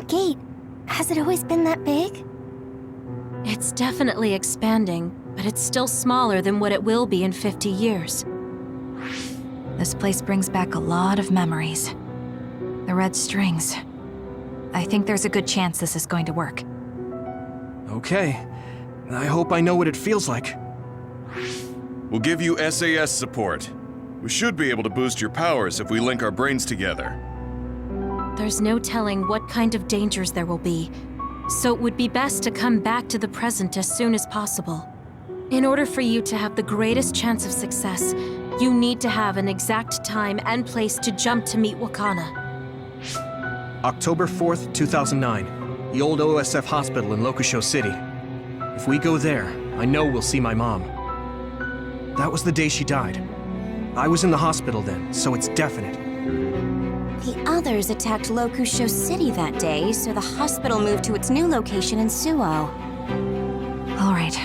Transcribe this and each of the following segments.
gate. Has it always been that big? It's definitely expanding, but it's still smaller than what it will be in 50 years. This place brings back a lot of memories. The red strings. I think there's a good chance this is going to work. Okay. I hope I know what it feels like. We'll give you SAS support. We should be able to boost your powers if we link our brains together. There's no telling what kind of dangers there will be, so it would be best to come back to the present as soon as possible. In order for you to have the greatest chance of success, you need to have an exact time and place to jump to meet Wakana. October 4th, 2009. The old OSF hospital in Lokusho City. If we go there, I know we'll see my mom. That was the day she died. I was in the hospital then, so it's definite. The others attacked Lokusho City that day, so the hospital moved to its new location in Suo. All right.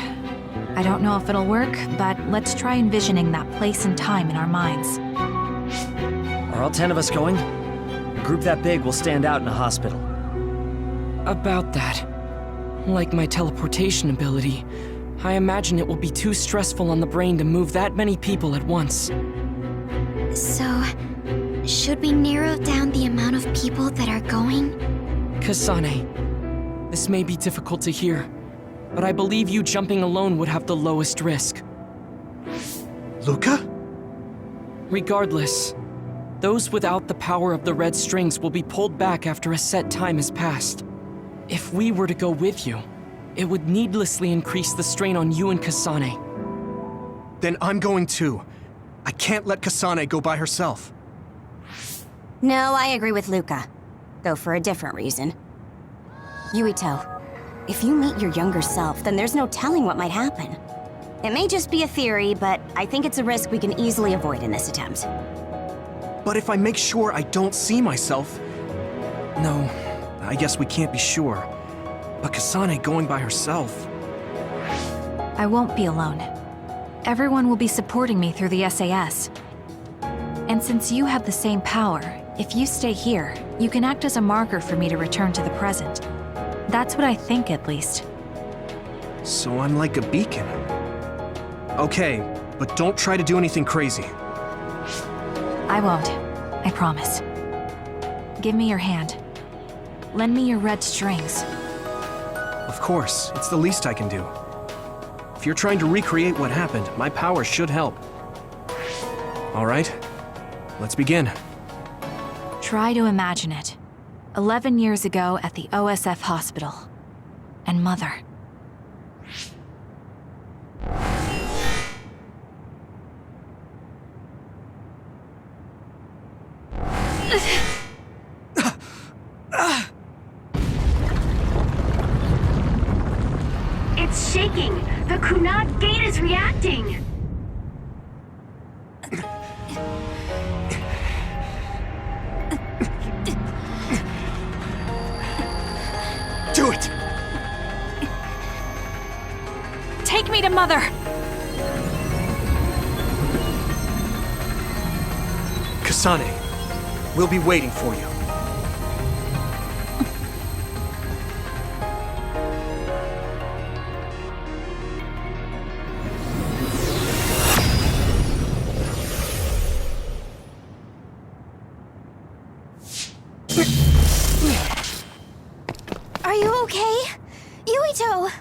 I don't know if it'll work, but let's try envisioning that place and time in our minds. Are all 10 of us going? A group that big will stand out in a hospital. About that. Like my teleportation ability, I imagine it will be too stressful on the brain to move that many people at once. So, should we narrow down the amount of people that are going? Kasane, this may be difficult to hear, but I believe you jumping alone would have the lowest risk. Luca? Regardless, those without the power of the red strings will be pulled back after a set time has passed. If we were to go with you, it would needlessly increase the strain on you and Kasane. Then I'm going too. I can't let Kasane go by herself. No, I agree with Luca. Though for a different reason. Yuito, if you meet your younger self, then there's no telling what might happen. It may just be a theory, but I think it's a risk we can easily avoid in this attempt. But if I make sure I don't see myself... No, I guess we can't be sure. But Kasane going by herself... I won't be alone. Everyone will be supporting me through the SAS. And since you have the same power, if you stay here, you can act as a marker for me to return to the present. That's what I think, at least. So I'm like a beacon. Okay, but don't try to do anything crazy. I won't. I promise. Give me your hand. Lend me your red strings. Of course, it's the least I can do. If you're trying to recreate what happened, my power should help. All right, let's begin. Try to imagine it. 11 years ago at the OSF hospital. And Mother. It's shaking! The Kunad gate is reacting! Do it! Take me to Mother! Kasane, we'll be waiting for you. Are you okay? Yuito!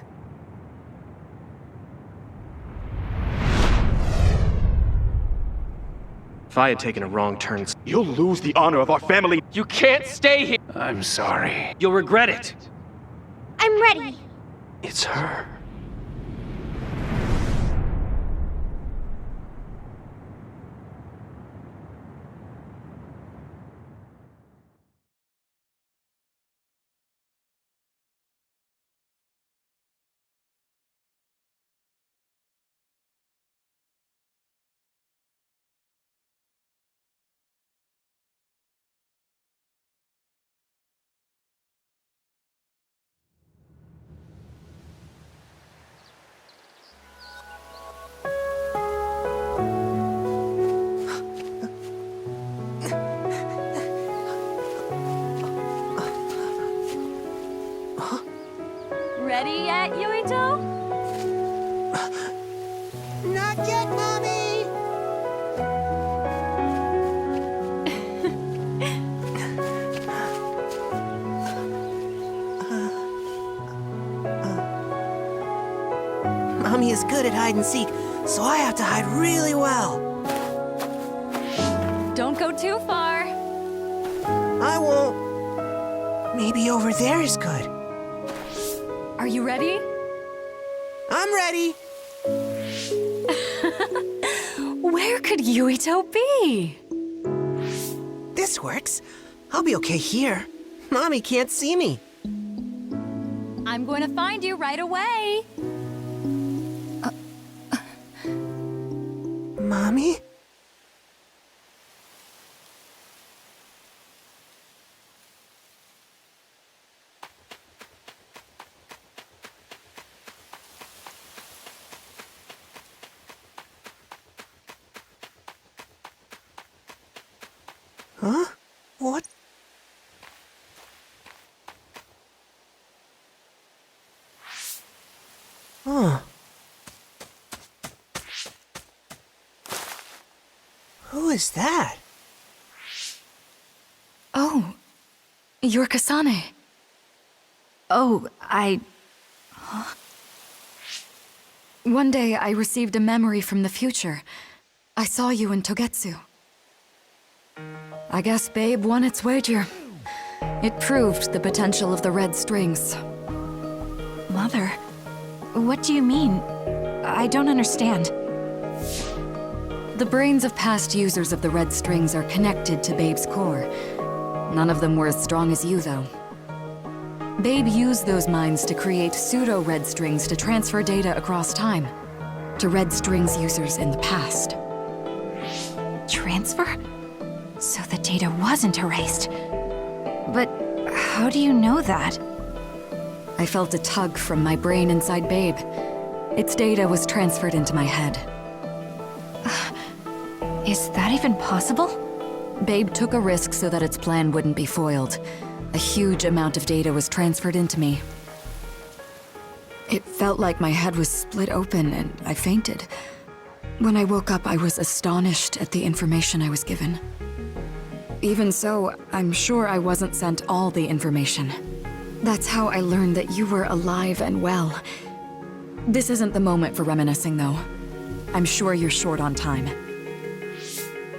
If I had taken a wrong turn... You'll lose the honor of our family. You can't stay here! I'm sorry. You'll regret it! I'm ready! It's her. ready yet, Yuito? Not yet, Mommy! Mommy is good at hide and seek, so I have to hide really well. Don't go too far. I won't. Maybe over there is good. Are you ready? I'm ready. Where could Yuito be? This works. I'll be okay here. Mommy can't see me. I'm going to find you right away. Mommy? Huh? What? Huh. Who is that? Oh, you're Kasane. Oh, Huh? One day I received a memory from the future. I saw you in Togetsu. I guess Babe won its wager. It proved the potential of the red strings. Mother, what do you mean? I don't understand. The brains of past users of the red strings are connected to Babe's core. None of them were as strong as you, though. Babe used those minds to create pseudo-red strings to transfer data across time to red strings users in the past. Transfer? So the data wasn't erased. But how do you know that? I felt a tug from my brain inside Babe. Its data was transferred into my head. Is that even possible? Babe took a risk so that its plan wouldn't be foiled. A huge amount of data was transferred into me. It felt like my head was split open and I fainted. When I woke up, I was astonished at the information I was given. Even so, I'm sure I wasn't sent all the information. That's how I learned that you were alive and well. This isn't the moment for reminiscing, though. I'm sure you're short on time.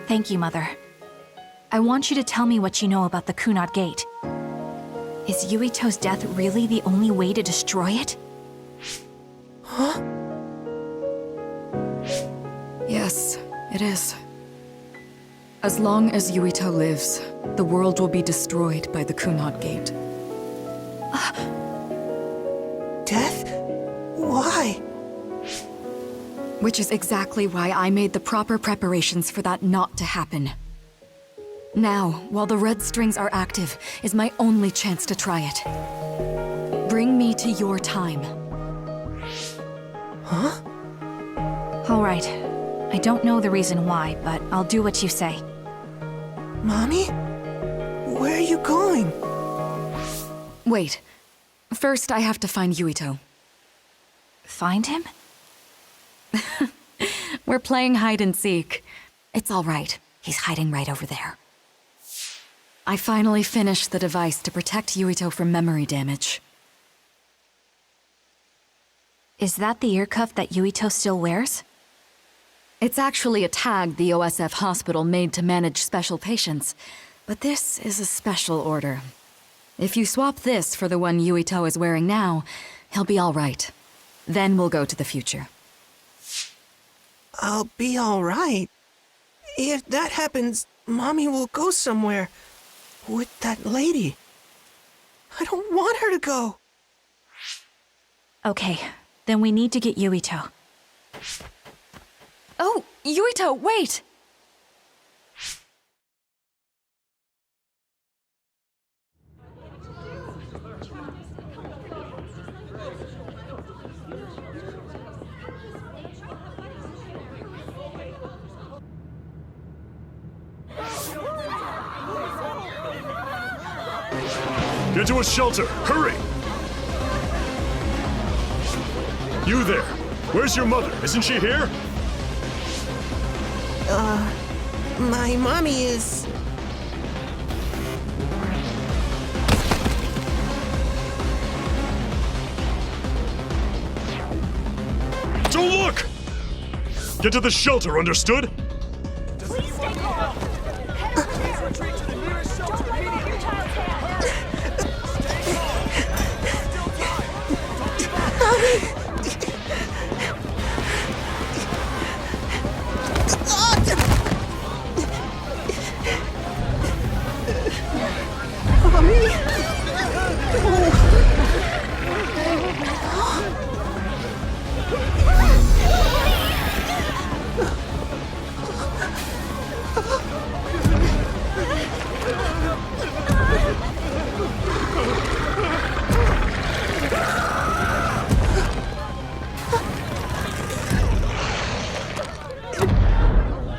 Thank you, Mother. I want you to tell me what you know about the Kunad Gate. Is Yuito's death really the only way to destroy it? Huh? Yes, it is. As long as Yuito lives, the world will be destroyed by the Kunad Gate. Death? Why? Which is exactly why I made the proper preparations for that not to happen. Now, while the red strings are active, is my only chance to try it. Bring me to your time. Huh? All right. I don't know the reason why, but I'll do what you say. Mommy? Where are you going? Wait. First, I have to find Yuito. Find him? We're playing hide and seek. It's all right. He's hiding right over there. I finally finished the device to protect Yuito from memory damage. Is that the ear cuff that Yuito still wears? It's actually a tag the OSF hospital made to manage special patients, but this is a special order. If you swap this for the one Yuito is wearing now, he'll be all right. Then we'll go to the future. I'll be all right. If that happens, Mommy will go somewhere. With that lady. I don't want her to go. Okay, then we need to get Yuito. Oh, Yuito, wait! Get to a shelter! Hurry! You there! Where's your mother? Isn't she here? My mommy is... Don't look! Get to the shelter, understood?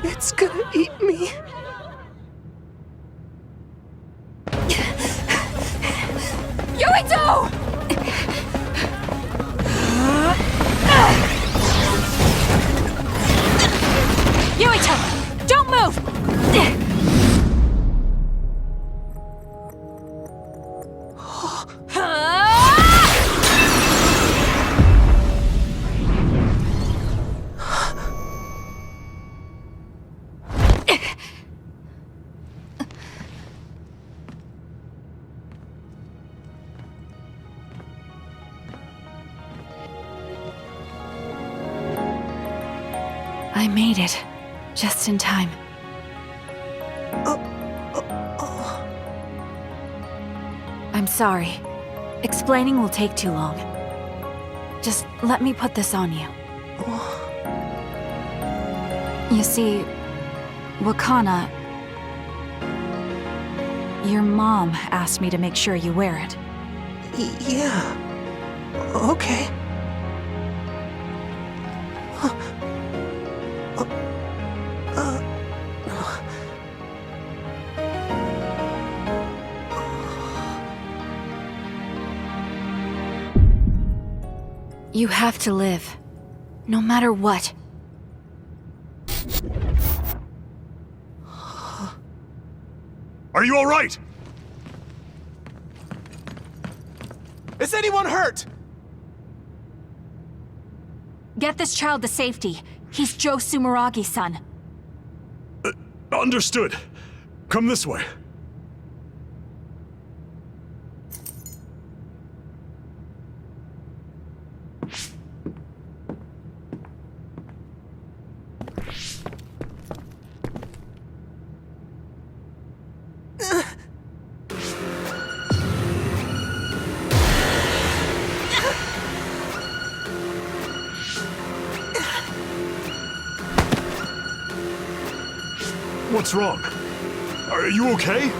It's gonna eat me. Yuito! Yuito! Don't move! I made it. Just in time. I'm sorry. Explaining will take too long. Just let me put this on you. You see, Wakana... Your mom asked me to make sure you wear it. Yeah. Okay. You have to live. No matter what. Are you alright? Is anyone hurt? Get this child to safety. He's Joe Sumeragi's son. Understood. Come this way. What's wrong? Are you okay?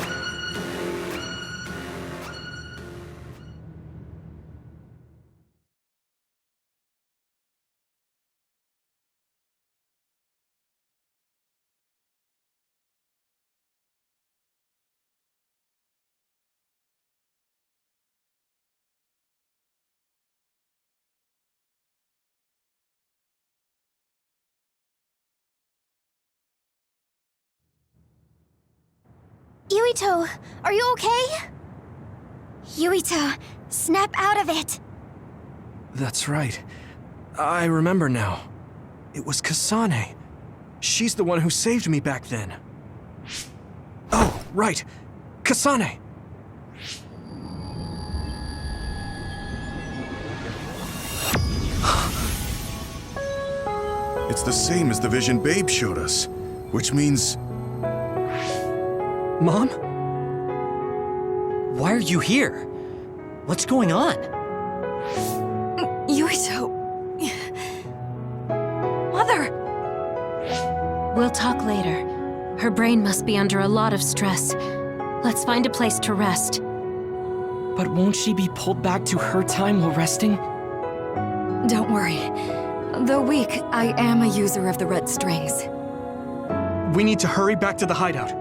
Yuito, are you okay? Yuito, snap out of it! That's right. I remember now. It was Kasane. She's the one who saved me back then. Oh, right. Kasane! It's the same as the vision Babe showed us, which means... Mom? Why are you here? What's going on? Yuito... Mother! We'll talk later. Her brain must be under a lot of stress. Let's find a place to rest. But won't she be pulled back to her time while resting? Don't worry. Though weak, I am a user of the red strings. We need to hurry back to the hideout.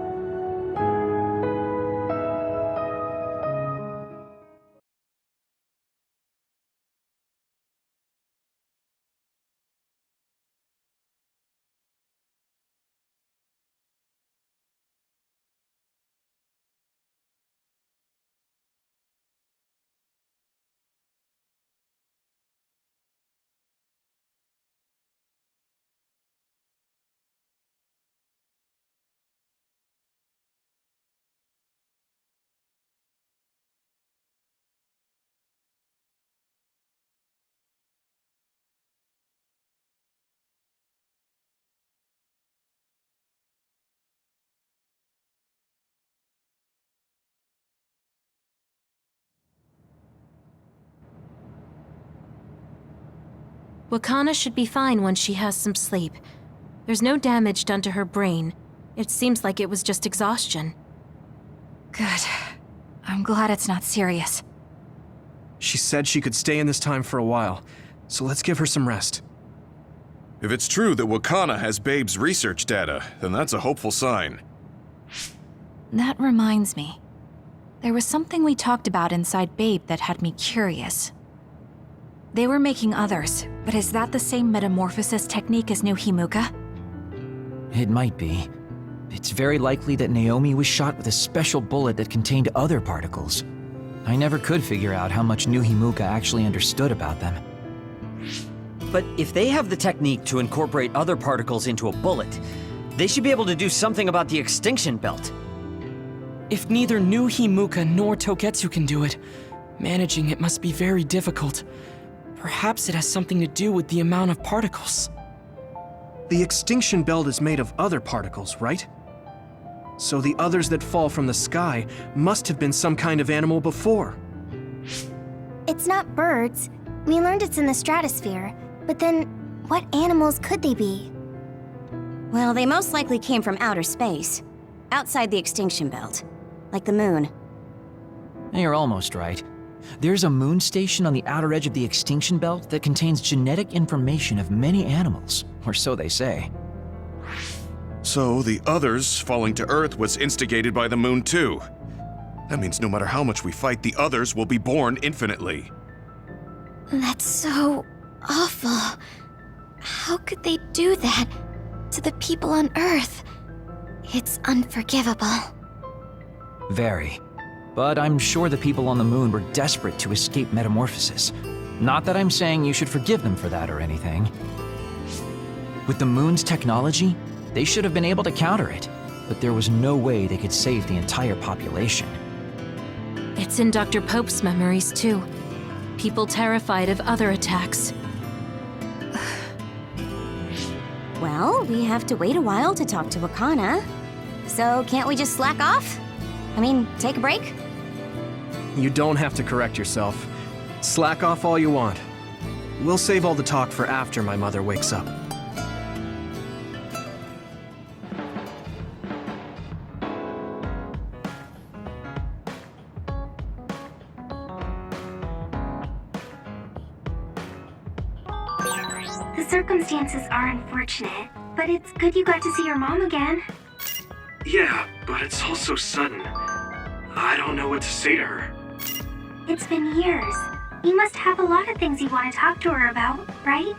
Wakana should be fine once she has some sleep. There's no damage done to her brain. It seems like it was just exhaustion. Good. I'm glad it's not serious. She said she could stay in this time for a while, so let's give her some rest. If it's true that Wakana has Babe's research data, then that's a hopeful sign. That reminds me. There was something we talked about inside Babe that had me curious. They were making others, but is that the same metamorphosis technique as New Himuka? It might be. It's very likely that Naomi was shot with a special bullet that contained other particles. I never could figure out how much New Himuka actually understood about them. But if they have the technique to incorporate other particles into a bullet, they should be able to do something about the extinction belt. If neither New Himuka nor Togetsu can do it, managing it must be very difficult. Perhaps it has something to do with the amount of particles. The extinction belt is made of other particles, right? So the others that fall from the sky must have been some kind of animal before. It's not birds. We learned it's in the stratosphere. But then, what animals could they be? Well, they most likely came from outer space, outside the extinction belt, like the moon. You're almost right. There's a moon station on the outer edge of the extinction belt that contains genetic information of many animals, or so they say. So the others falling to Earth was instigated by the moon too. That means no matter how much we fight, the others will be born infinitely. That's so awful. How could they do that to the people on Earth? It's unforgivable. Very. But I'm sure the people on the moon were desperate to escape metamorphosis. Not that I'm saying you should forgive them for that or anything. With the moon's technology, they should have been able to counter it, but there was no way they could save the entire population. It's in Dr. Pope's memories, too. People terrified of other attacks. Well, we have to wait a while to talk to Wakana. So can't we just slack off? I mean, take a break? You don't have to correct yourself. Slack off all you want. We'll save all the talk for after my mother wakes up. The circumstances are unfortunate, but it's good you got to see your mom again. Yeah, but it's all so sudden. I don't know what to say to her. It's been years. You must have a lot of things you want to talk to her about, right?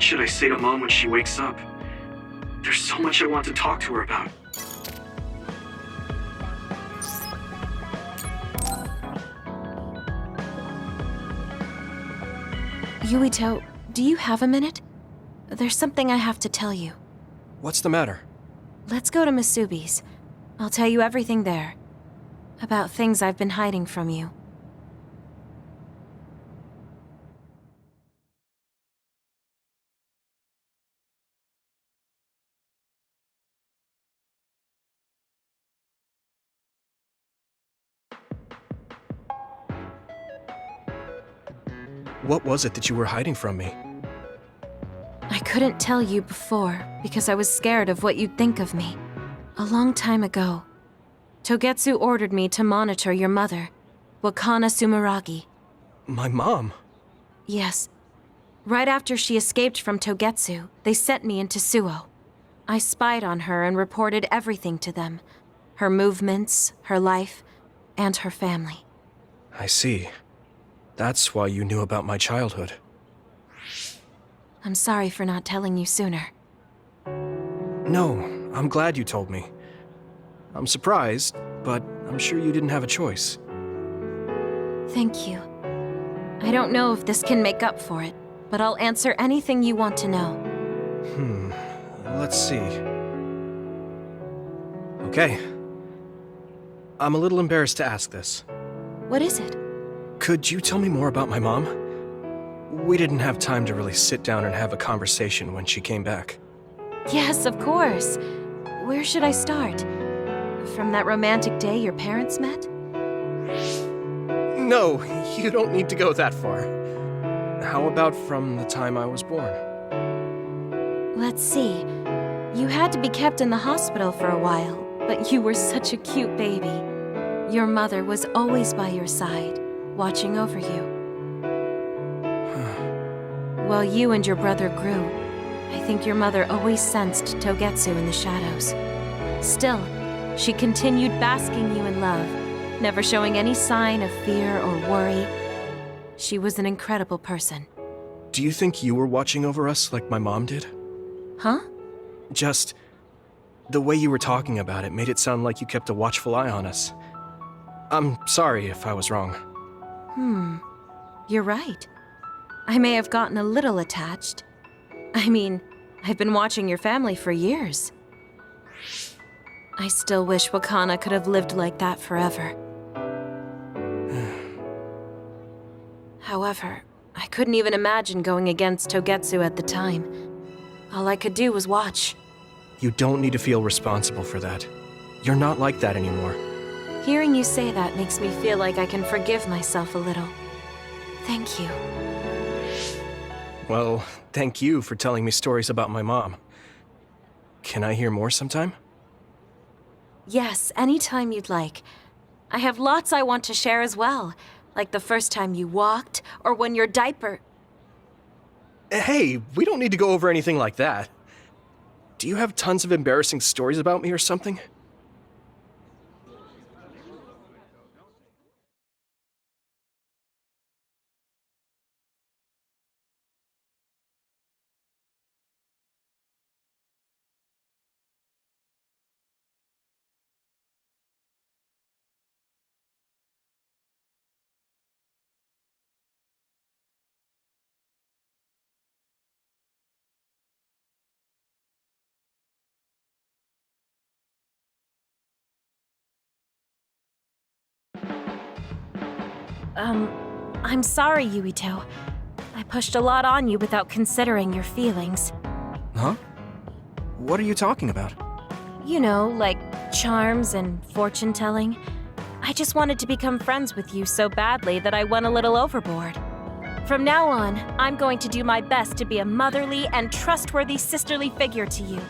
should I say to Mom when she wakes up? There's so much I want to talk to her about. Yuito, do you have a minute? There's something I have to tell you. What's the matter? Let's go to Masubi's. I'll tell you everything there. About things I've been hiding from you. What was it that you were hiding from me? I couldn't tell you before because I was scared of what you'd think of me. A long time ago, Togetsu ordered me to monitor your mother, Wakana Sumeragi. My mom? Yes. Right after she escaped from Togetsu, they sent me into Suo. I spied on her and reported everything to them. Her movements, her life, and her family. I see. That's why you knew about my childhood. I'm sorry for not telling you sooner. No, I'm glad you told me. I'm surprised, but I'm sure you didn't have a choice. Thank you. I don't know if this can make up for it, but I'll answer anything you want to know. Let's see. Okay. I'm a little embarrassed to ask this. What is it? Could you tell me more about my mom? We didn't have time to really sit down and have a conversation when she came back. Yes, of course. Where should I start? From that romantic day your parents met? No, you don't need to go that far. How about from the time I was born? Let's see. You had to be kept in the hospital for a while, but you were such a cute baby. Your mother was always by your side, watching over you. While you and your brother grew, I think your mother always sensed Togetsu in the shadows. Still, she continued basking you in love, never showing any sign of fear or worry. She was an incredible person. Do you think you were watching over us like my mom did? Huh? Just the way you were talking about it made it sound like you kept a watchful eye on us. I'm sorry if I was wrong. You're right. I may have gotten a little attached. I mean, I've been watching your family for years. I still wish Wakana could have lived like that forever. However, I couldn't even imagine going against Togetsu at the time. All I could do was watch. You don't need to feel responsible for that. You're not like that anymore. Hearing you say that makes me feel like I can forgive myself a little. Thank you. Well, thank you for telling me stories about my mom. Can I hear more sometime? Yes, anytime you'd like. I have lots I want to share as well, like the first time you walked, or when your diaper... Hey, we don't need to go over anything like that. Do you have tons of embarrassing stories about me or something? I'm sorry, Yuito. I pushed a lot on you without considering your feelings. Huh? What are you talking about? You know, like charms and fortune-telling. I just wanted to become friends with you so badly that I went a little overboard. From now on, I'm going to do my best to be a motherly and trustworthy sisterly figure to you.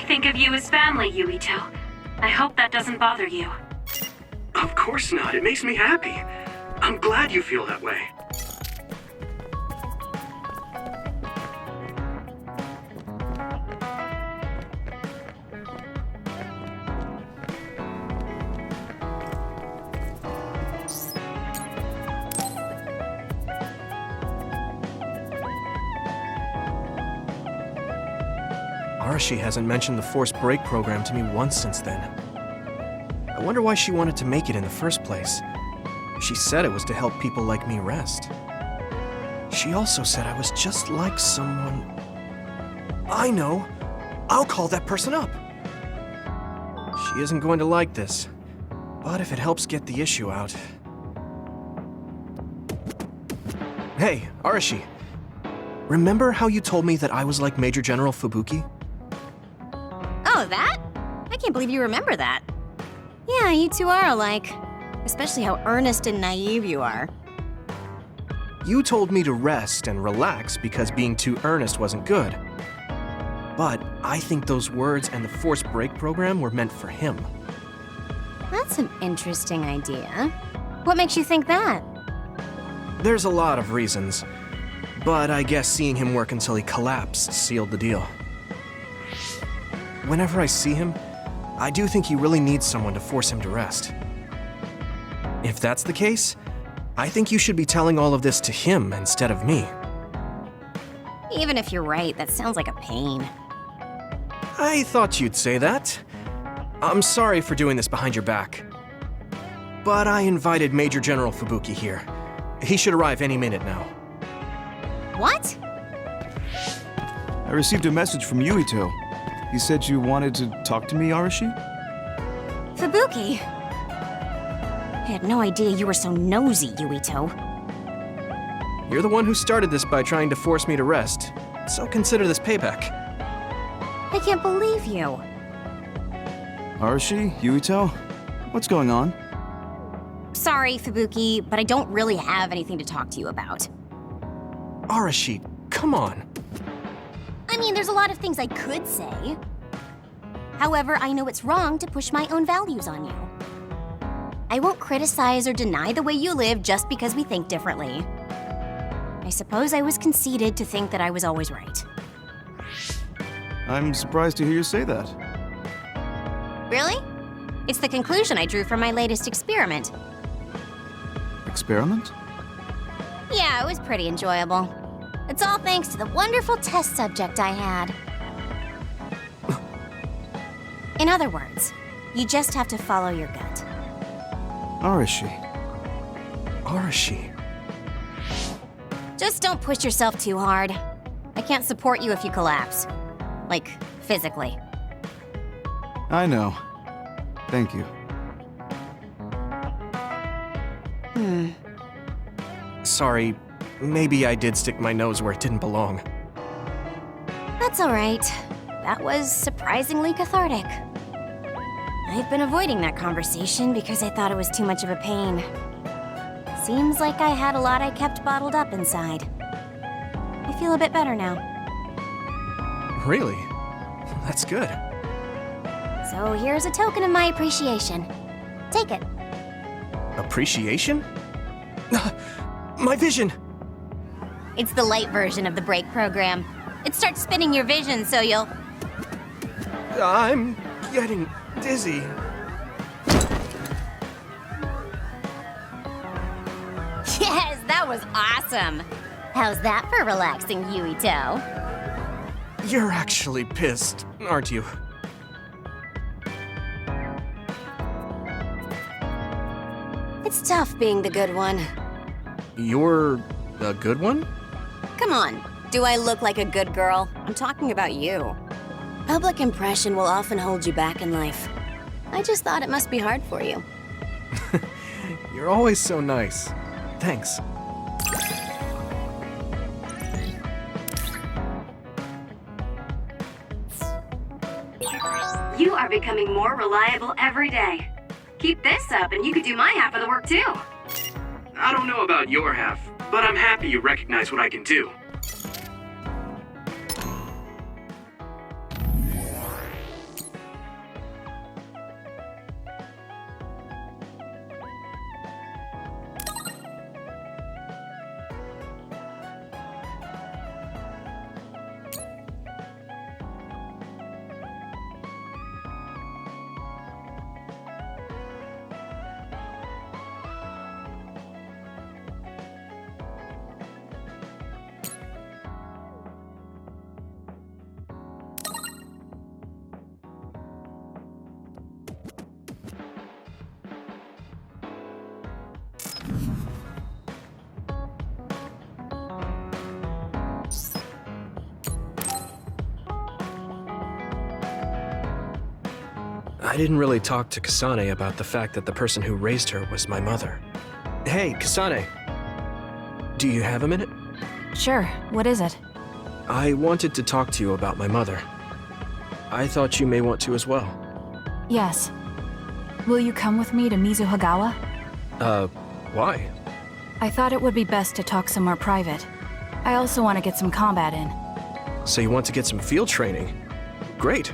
Think of you as family, Yuito. I hope that doesn't bother you. Of course not. It makes me happy. I'm glad you feel that way. Arashi hasn't mentioned the forced break program to me once since then. I wonder why she wanted to make it in the first place. She said it was to help people like me rest. She also said I was just like someone... I know! I'll call that person up! She isn't going to like this, but if it helps get the issue out... Hey, Arashi. Remember how you told me that I was like Major General Fubuki? Oh, that? I can't believe you remember that. Yeah, you two are alike. Especially how earnest and naive you are. You told me to rest and relax because being too earnest wasn't good. But I think those words and the forced break program were meant for him. That's an interesting idea. What makes you think that? There's a lot of reasons, but I guess seeing him work until he collapsed sealed the deal. Whenever I see him, I do think he really needs someone to force him to rest. If that's the case, I think you should be telling all of this to him instead of me. Even if you're right, that sounds like a pain. I thought you'd say that. I'm sorry for doing this behind your back. But I invited Major General Fubuki here. He should arrive any minute now. What? I received a message from Yuito. He said you wanted to talk to me, Arashi? Fubuki? I had no idea you were so nosy, Yuito. You're the one who started this by trying to force me to rest, so consider this payback. I can't believe you. Arashi? Yuito? What's going on? Sorry, Fubuki, but I don't really have anything to talk to you about. Arashi, come on. I mean, there's a lot of things I could say. However, I know it's wrong to push my own values on you. I won't criticize or deny the way you live just because we think differently. I suppose I was conceited to think that I was always right. I'm surprised to hear you say that. Really? It's the conclusion I drew from my latest experiment. Experiment? Yeah, it was pretty enjoyable. It's all thanks to the wonderful test subject I had. In other words, you just have to follow your gut. Arashi. Arashi. Just don't push yourself too hard. I can't support you if you collapse. Like, physically. I know. Thank you. Sorry, maybe I did stick my nose where it didn't belong. That's all right. That was surprisingly cathartic. I've been avoiding that conversation because I thought it was too much of a pain. Seems like I had a lot I kept bottled up inside. I feel a bit better now. Really? That's good. So here's a token of my appreciation. Take it. Appreciation? My vision! It's the light version of the break program. It starts spinning your vision so you'll... I'm getting dizzy. Yes, that was awesome! How's that for relaxing, Yuito? You're actually pissed, aren't you? It's tough being the good one. You're a good one? Come on, do I look like a good girl? I'm talking about you. Public impression will often hold you back in life. I just thought it must be hard for you. You're always so nice. Thanks. You are becoming more reliable every day. Keep this up and you could do my half of the work too. I don't know about your half, but I'm happy you recognize what I can do. I didn't really talk to Kasane about the fact that the person who raised her was my mother. Hey, Kasane. Do you have a minute? Sure, what is it? I wanted to talk to you about my mother. I thought you may want to as well. Yes. Will you come with me to Mizuhagawa? Why? I thought it would be best to talk somewhere private. I also want to get some combat in. So you want to get some field training? Great.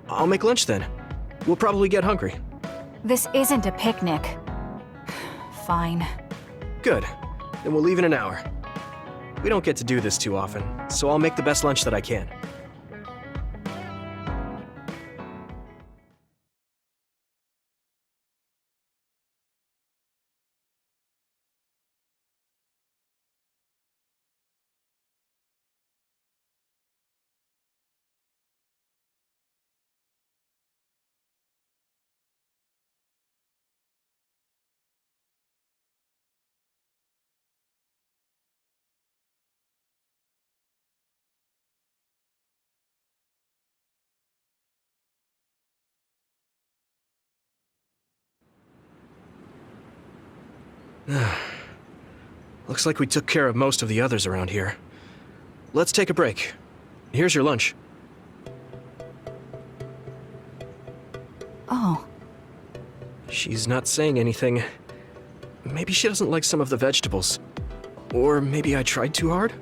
I'll make lunch then. We'll probably get hungry. This isn't a picnic. Fine. Good. Then we'll leave in an hour. We don't get to do this too often, so I'll make the best lunch that I can. Looks like we took care of most of the others around here. Let's take a break. Here's your lunch. Oh. She's not saying anything. Maybe she doesn't like some of the vegetables. Or maybe I tried too hard?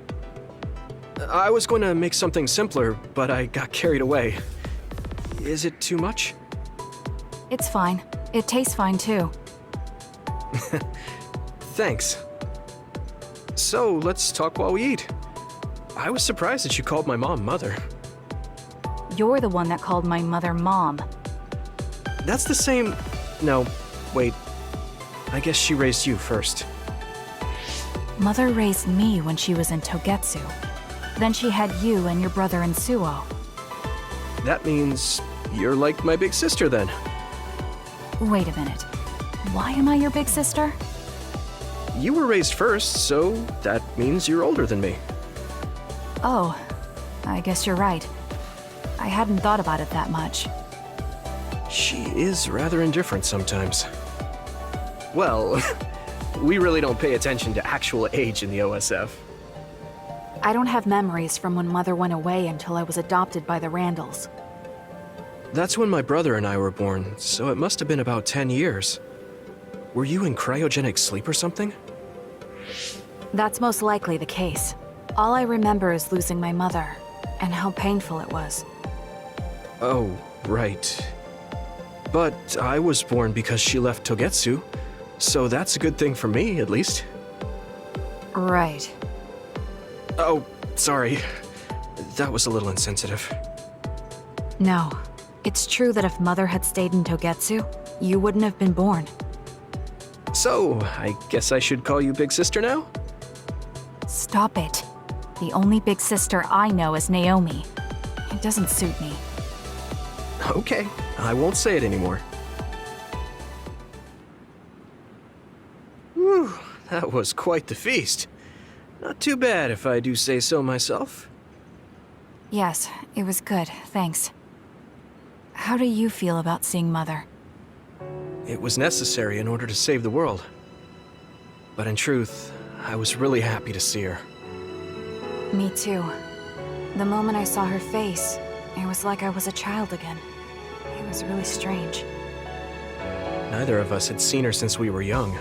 I was going to make something simpler, but I got carried away. Is it too much? It's fine. It tastes fine too. Thanks. So, let's talk while we eat. I was surprised that you called my mom Mother. You're the one that called my mother Mom. That's the same... No, wait. I guess she raised you first. Mother raised me when she was in Togetsu. Then she had you and your brother in Suo. That means you're like my big sister then. Wait a minute. Why am I your big sister? You were raised first, so that means you're older than me. Oh, I guess you're right. I hadn't thought about it that much. She is rather indifferent sometimes. Well, we really don't pay attention to actual age in the OSF. I don't have memories from when Mother went away until I was adopted by the Randalls. That's when my brother and I were born, so it must have been about 10 years. Were you in cryogenic sleep or something? That's most likely the case. All I remember is losing my mother, and how painful it was. Oh, right. But I was born because she left Togetsu, so that's a good thing for me, at least. Right. Oh, sorry. That was a little insensitive. No. It's true that if Mother had stayed in Togetsu, you wouldn't have been born. So, I guess I should call you Big Sister now? Stop it. The only big sister I know is Naomi. It doesn't suit me. Okay, I won't say it anymore. Whew, that was quite the feast. Not too bad if I do say so myself. Yes, it was good, thanks. How do you feel about seeing Mother? It was necessary in order to save the world. But in truth, I was really happy to see her. Me too. The moment I saw her face, it was like I was a child again. It was really strange. Neither of us had seen her since we were young.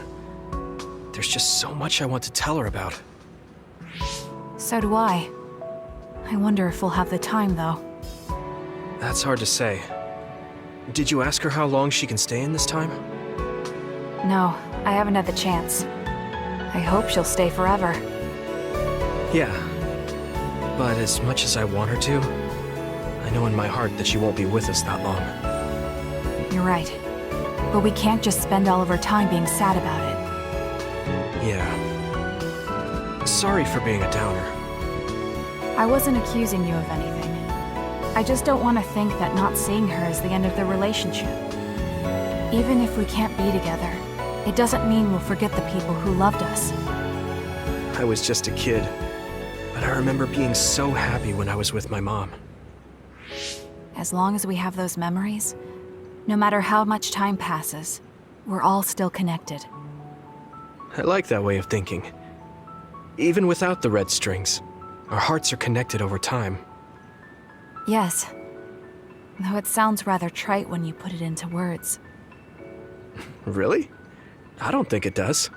There's just so much I want to tell her about. So do I. I wonder if we'll have the time, though. That's hard to say. Did you ask her how long she can stay in this time? No, I haven't had the chance. I hope she'll stay forever. Yeah. But as much as I want her to, I know in my heart that she won't be with us that long. You're right. But we can't just spend all of our time being sad about it. Yeah. Sorry for being a downer. I wasn't accusing you of anything. I just don't want to think that not seeing her is the end of the relationship. Even if we can't be together, it doesn't mean we'll forget the people who loved us. I was just a kid, but I remember being so happy when I was with my mom. As long as we have those memories, No matter how much time passes, we're all still connected. I like that way of thinking. Even without the red strings, our hearts are connected over time. Yes. Though it sounds rather trite when you put it into words. Really? I don't think it does.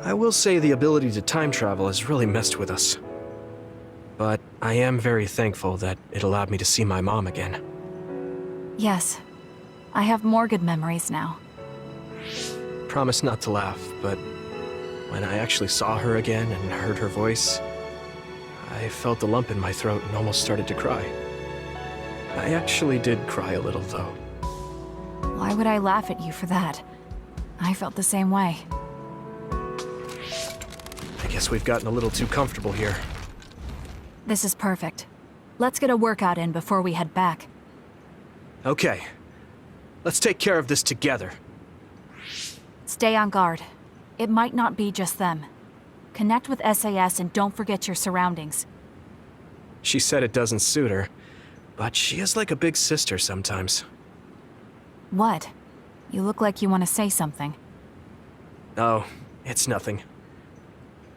I will say the ability to time travel has really messed with us. But I am very thankful that it allowed me to see my mom again. Yes. I have more good memories now. Promise not to laugh, but when I actually saw her again and heard her voice, I felt a lump in my throat and almost started to cry. I actually did cry a little, though. Why would I laugh at you for that? I felt the same way. I guess we've gotten a little too comfortable here. This is perfect. Let's get a workout in before we head back. Okay. Let's take care of this together. Stay on guard. It might not be just them. Connect with SAS and don't forget your surroundings. She said it doesn't suit her, but she is like a big sister sometimes. What? You look like you want to say something. Oh, it's nothing.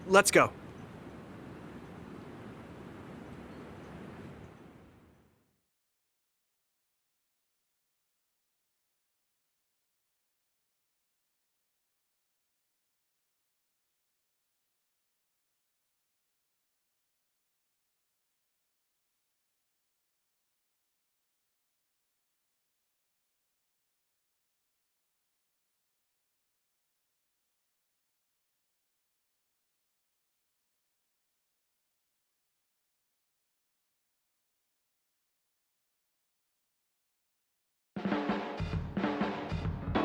Let's go.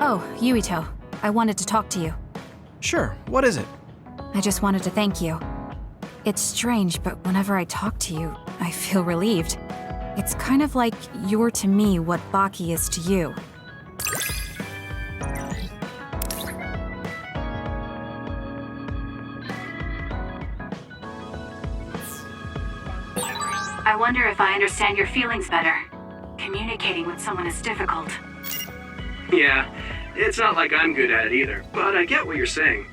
Oh, Yuito. I wanted to talk to you. Sure, what is it? I just wanted to thank you. It's strange, but whenever I talk to you, I feel relieved. It's kind of like you're to me what Baki is to you. I wonder if I understand your feelings better. Communicating with someone is difficult. Yeah, it's not like I'm good at it either, but I get what you're saying.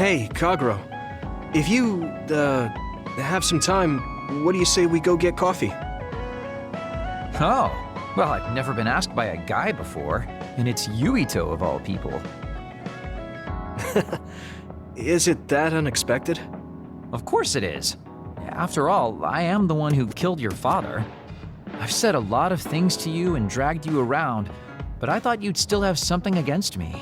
Hey, Kagro. If you, have some time, what do you say we go get coffee? Oh, well, I've never been asked by a guy before, and it's Yuito of all people. Is it that unexpected? Of course it is. After all, I am the one who killed your father. I've said a lot of things to you and dragged you around, but I thought you'd still have something against me.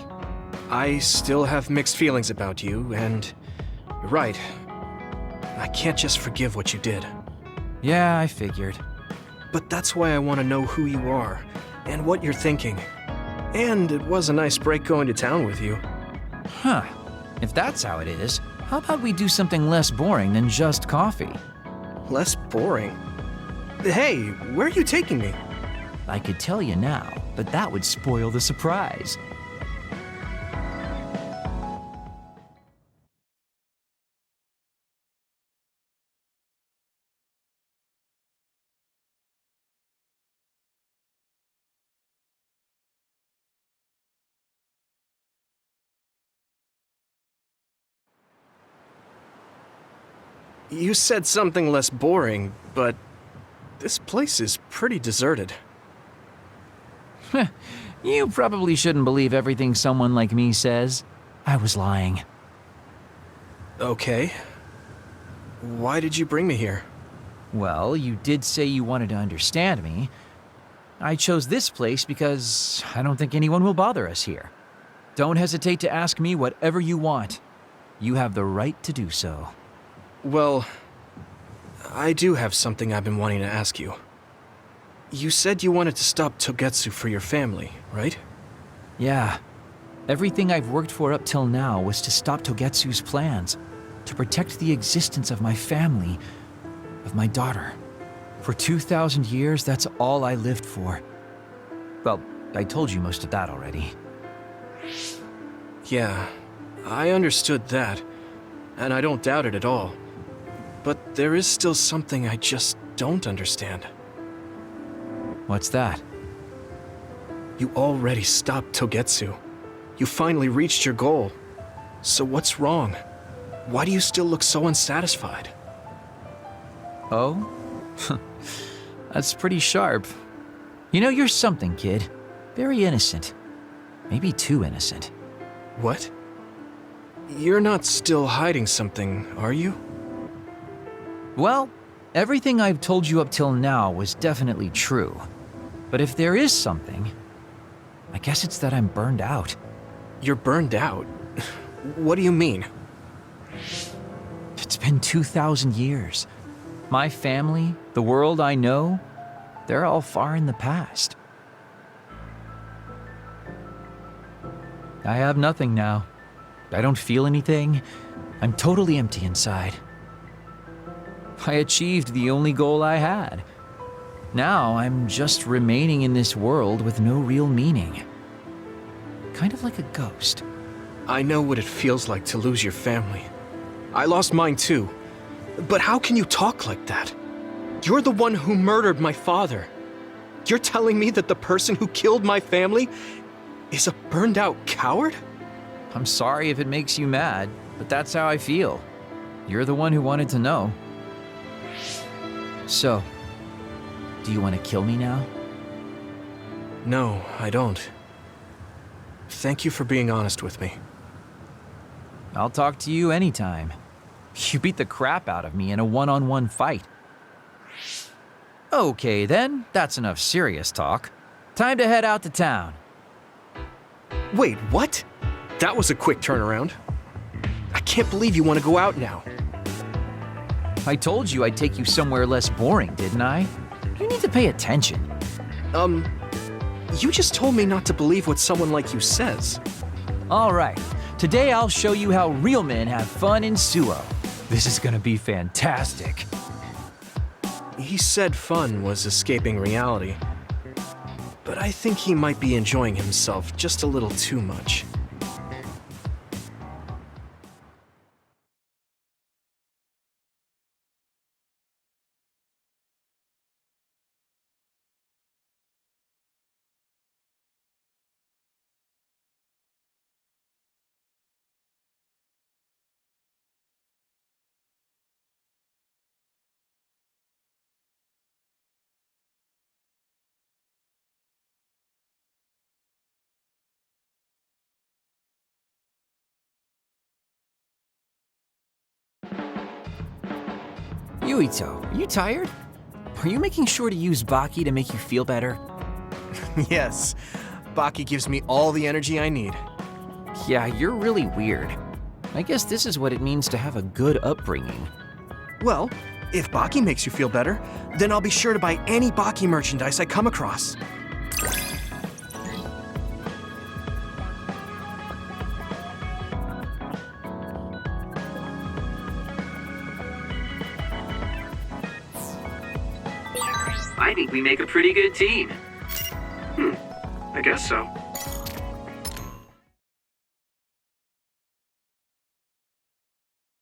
I still have mixed feelings about you, and you're right. I can't just forgive what you did. Yeah, I figured. But that's why I want to know who you are, and what you're thinking. And it was a nice break going to town with you. Huh. If that's how it is, how about we do something less boring than just coffee? Less boring? Hey, where are you taking me? I could tell you now, but that would spoil the surprise. You said something less boring, but this place is pretty deserted. You probably shouldn't believe everything someone like me says. I was lying. Okay. Why did you bring me here? Well, you did say you wanted to understand me. I chose this place because I don't think anyone will bother us here. Don't hesitate to ask me whatever you want. You have the right to do so. Well, I do have something I've been wanting to ask you. You said you wanted to stop Togetsu for your family, right? Yeah. Everything I've worked for up till now was to stop Togetsu's plans, to protect the existence of my family, of my daughter. For 2,000 years, that's all I lived for. Well, I told you most of that already. Yeah, I understood that, and I don't doubt it at all. But there is still something I just don't understand. What's that? You already stopped Togetsu. You finally reached your goal. So what's wrong? Why do you still look so unsatisfied? Oh? That's pretty sharp. You know, you're something, kid. Very innocent. Maybe too innocent. What? You're not still hiding something, are you? Well, everything I've told you up till now was definitely true. But if there is something, I guess it's that I'm burned out. You're burned out? What do you mean? It's been 2,000 years. My family, the world I know, they're all far in the past. I have nothing now. I don't feel anything. I'm totally empty inside. I achieved the only goal I had. Now I'm just remaining in this world with no real meaning. Kind of like a ghost. I know what it feels like to lose your family. I lost mine too. But how can you talk like that? You're the one who murdered my father. You're telling me that the person who killed my family is a burned out coward? I'm sorry if it makes you mad, but that's how I feel. You're the one who wanted to know. So, do you want to kill me now? No, I don't. Thank you for being honest with me. I'll talk to you anytime. You beat the crap out of me in a one-on-one fight. Okay then, that's enough serious talk. Time to head out to town. Wait, what? That was a quick turnaround. I can't believe you want to go out now. I told you I'd take you somewhere less boring, didn't I? You need to pay attention. You just told me not to believe what someone like you says. All right, today I'll show you how real men have fun in Suo. This is gonna be fantastic. He said fun was escaping reality. But I think he might be enjoying himself just a little too much. Yuito, are you tired? Are you making sure to use Baki to make you feel better? Yes, Baki gives me all the energy I need. Yeah, you're really weird. I guess this is what it means to have a good upbringing. Well, if Baki makes you feel better, then I'll be sure to buy any Baki merchandise I come across. I think we make a pretty good team. I guess so.